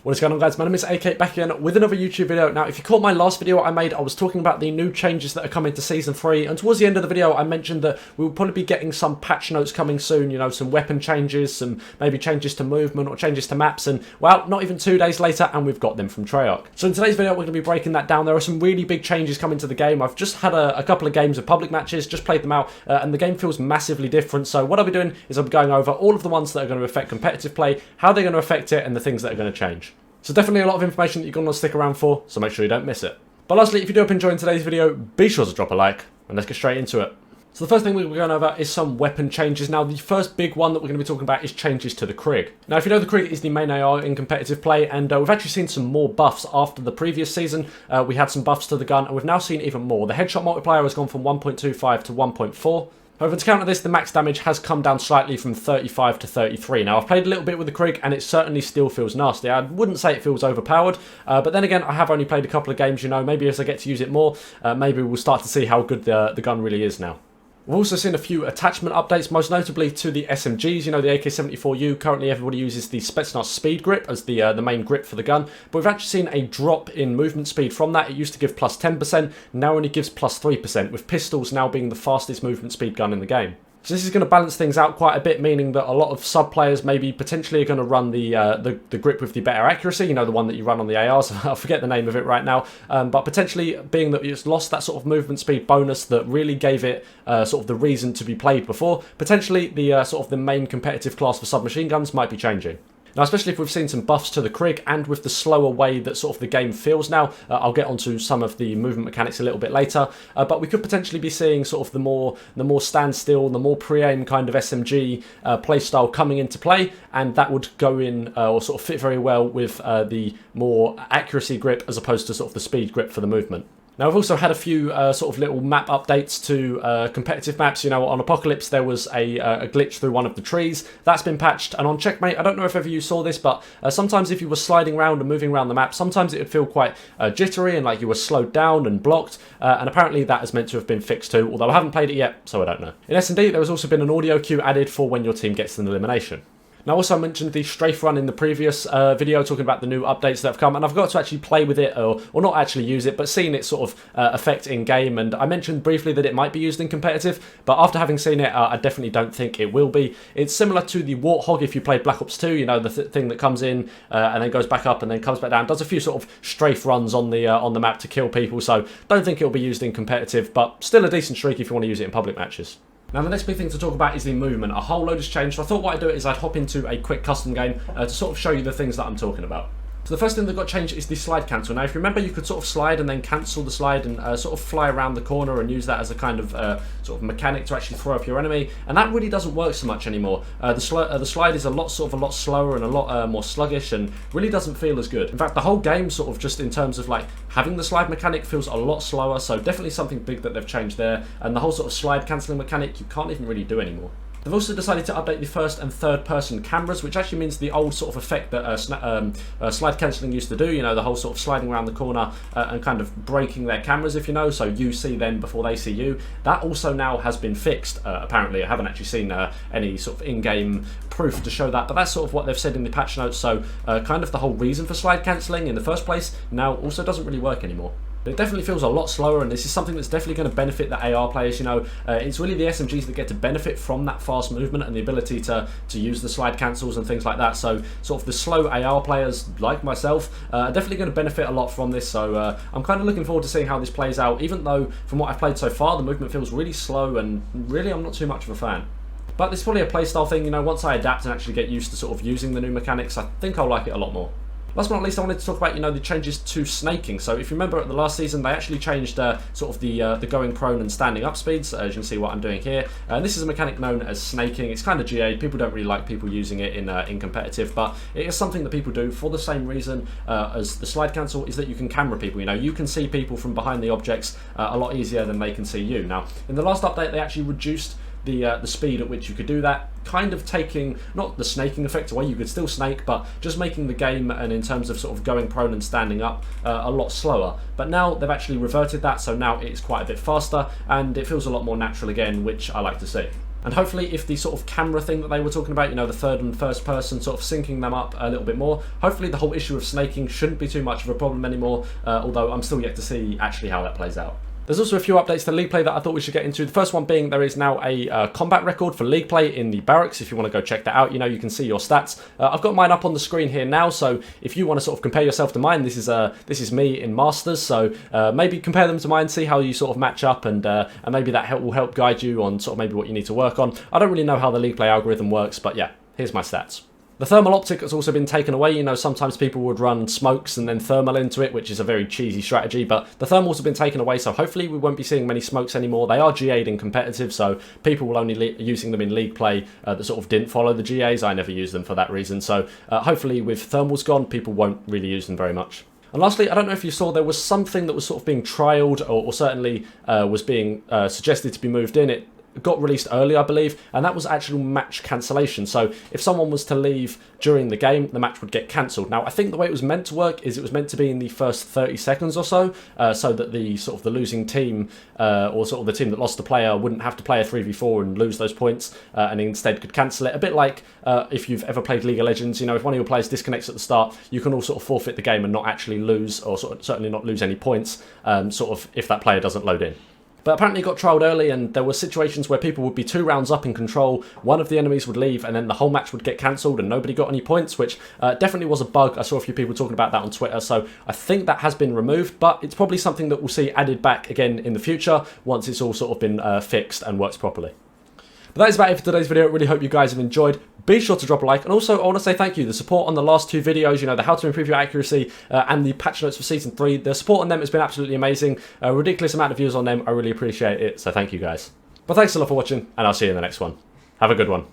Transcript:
What is going on, guys? My name is AK, back again with another YouTube video. Now, if you caught my last video I made, I was talking about the new changes that are coming to Season 3, and towards the end of the video I mentioned that we will probably be getting some patch notes coming soon, you know, some weapon changes, some maybe changes to movement or changes to maps, and well, not even 2 days later and we've got them from Treyarch. So in today's video we're going to be breaking that down. There are some really big changes coming to the game. I've just had a couple of games of public matches, just played them out, and the game feels massively different. So what I'll be doing is I'll be going over all of the ones that are going to affect competitive play, how they're going to affect it, and the things that are going to change. So definitely a lot of information that you're going to want to stick around for, so make sure you don't miss it. But lastly, if you do up enjoying today's video, be sure to drop a like, and let's get straight into it. So the first thing we're going over is some weapon changes. Now, the first big one that we're going to be talking about is changes to the Krig. Now, if you know, the Krig is the main AR in competitive play, and we've actually seen some more buffs after the previous season. We had some buffs to the gun, and we've now seen even more. The headshot multiplier has gone from 1.25 to 1.4. However, to counter this, the max damage has come down slightly from 35 to 33. Now, I've played a little bit with the Krig, and it certainly still feels nasty. I wouldn't say it feels overpowered, but then again, I have only played a couple of games, you know. Maybe as I get to use it more, maybe we'll start to see how good the gun really is now. We've also seen a few attachment updates, most notably to the SMGs. You know, the AK-74U, currently everybody uses the Spetsnaz speed grip as the main grip for the gun, but we've actually seen a drop in movement speed from that. It used to give plus 10%, now only gives plus 3%, with pistols now being the fastest movement speed gun in the game. So this is going to balance things out quite a bit, meaning that a lot of sub players maybe potentially are going to run the grip with the better accuracy, you know, the one that you run on the ARs. I forget the name of it right now, but potentially being that it's lost that sort of movement speed bonus that really gave it sort of the reason to be played before, potentially the sort of the main competitive class for submachine guns might be changing. Now, especially if we've seen some buffs to the Krig and with the slower way that sort of the game feels now. I'll get onto some of the movement mechanics a little bit later, but we could potentially be seeing sort of the more standstill, the more pre-aim kind of SMG playstyle coming into play, and that would go in or sort of fit very well with the more accuracy grip as opposed to sort of the speed grip for the movement. Now, we've also had a few sort of little map updates to competitive maps. You know, on Apocalypse there was a glitch through one of the trees. That's been patched, and on Checkmate, I don't know if ever you saw this, but sometimes if you were sliding around and moving around the map, sometimes it would feel quite jittery and like you were slowed down and blocked, and apparently that is meant to have been fixed too, although I haven't played it yet, so I don't know. In S&D, there has also been an audio cue added for when your team gets an elimination. Now, also I mentioned the strafe run in the previous video, talking about the new updates that have come, and I've got to actually play with it, or not actually use it, but seen it sort of effect in game. And I mentioned briefly that it might be used in competitive, but after having seen it, I definitely don't think it will be. It's similar to the Warthog if you played Black Ops 2, you know, the thing that comes in and then goes back up and then comes back down, does a few sort of strafe runs on the map to kill people. So don't think it'll be used in competitive, but still a decent streak if you want to use it in public matches. Now, the next big thing to talk about is the movement. A whole load has changed, so I thought what I'd do is I'd hop into a quick custom game to sort of show you the things that I'm talking about. So the first thing that got changed is the slide cancel. Now, if you remember, you could sort of slide and then cancel the slide and sort of fly around the corner and use that as a kind of sort of mechanic to actually throw up your enemy, and that really doesn't work so much anymore. The slide is a lot slower and a lot more sluggish, and really doesn't feel as good. In fact, the whole game sort of just in terms of like having the slide mechanic feels a lot slower, so definitely something big that they've changed there, and the whole sort of slide cancelling mechanic you can't even really do anymore. They've also decided to update the first and third person cameras, which actually means the old sort of effect that slide cancelling used to do, you know, the whole sort of sliding around the corner and kind of breaking their cameras, if you know, so you see them before they see you. That also now has been fixed, apparently. I haven't actually seen any sort of in-game proof to show that, but that's sort of what they've said in the patch notes, so kind of the whole reason for slide cancelling in the first place now also doesn't really work anymore. It definitely feels a lot slower, and this is something that's definitely going to benefit the AR players. You know, it's really the SMGs that get to benefit from that fast movement and the ability to use the slide cancels and things like that. So sort of the slow AR players like myself are definitely going to benefit a lot from this. So I'm kind of looking forward to seeing how this plays out, even though from what I've played so far the movement feels really slow and really I'm not too much of a fan. But it's probably a playstyle thing, you know. Once I adapt and actually get used to sort of using the new mechanics, I think I'll like it a lot more. Last but not least, I wanted to talk about, you know, the changes to snaking. So if you remember at the last season, they actually changed sort of the going prone and standing up speeds, as you can see what I'm doing here. And this is a mechanic known as snaking. It's kind of GA. People don't really like people using it in competitive, but it is something that people do for the same reason as the slide cancel, is that you can camera people. You know, you can see people from behind the objects a lot easier than they can see you. Now, in the last update, they actually reduced the speed at which you could do that, kind of taking not the snaking effect away. You could still snake, but just making the game, and in terms of sort of going prone and standing up, a lot slower. But now they've actually reverted that, so now it's quite a bit faster and it feels a lot more natural again, which I like to see. And hopefully if the sort of camera thing that they were talking about, you know, the third and first person sort of syncing them up a little bit more, hopefully the whole issue of snaking shouldn't be too much of a problem anymore, although I'm still yet to see actually how that plays out. There's also a few updates to League Play that I thought we should get into. The first one being there is now a combat record for League Play in the barracks. If you want to go check that out, you know, you can see your stats. I've got mine up on the screen here now, so if you want to sort of compare yourself to mine, this is me in Masters, so maybe compare them to mine, see how you sort of match up, and maybe that will help guide you on sort of maybe what you need to work on. I don't really know how the League Play algorithm works, but yeah, here's my stats. The thermal optic has also been taken away. You know, sometimes people would run smokes and then thermal into it, which is a very cheesy strategy, but the thermals have been taken away, so hopefully we won't be seeing many smokes anymore. They are GA'd in competitive, so people will only using them in League Play that sort of didn't follow the GAs. I never used them for that reason, so hopefully with thermals gone, people won't really use them very much. And lastly, I don't know if you saw, there was something that was sort of being trialled, or certainly was being suggested to be moved in. It got released early, I believe, and that was actual match cancellation. So if someone was to leave during the game, the match would get cancelled. Now, I think the way it was meant to work is it was meant to be in the first 30 seconds or so, so that the sort of the losing team, or sort of the team that lost the player, wouldn't have to play a 3v4 and lose those points, and instead could cancel it. A bit like if you've ever played League of Legends, you know, if one of your players disconnects at the start, you can all sort of forfeit the game and not actually lose, or sort of certainly not lose any points, sort of if that player doesn't load in. But apparently it got trialled early, and there were situations where people would be 2 rounds up in control, one of the enemies would leave, and then the whole match would get cancelled and nobody got any points, which definitely was a bug. I saw a few people talking about that on Twitter, so I think that has been removed, but it's probably something that we'll see added back again in the future once it's all sort of been fixed and works properly. But that is about it for today's video. I really hope you guys have enjoyed. Be sure to drop a like, and also I want to say thank you. The support on the last 2 videos, you know, the how to improve your accuracy and the patch notes for Season 3, the support on them has been absolutely amazing. A ridiculous amount of views on them. I really appreciate it, so thank you guys. But thanks a lot for watching, and I'll see you in the next one. Have a good one.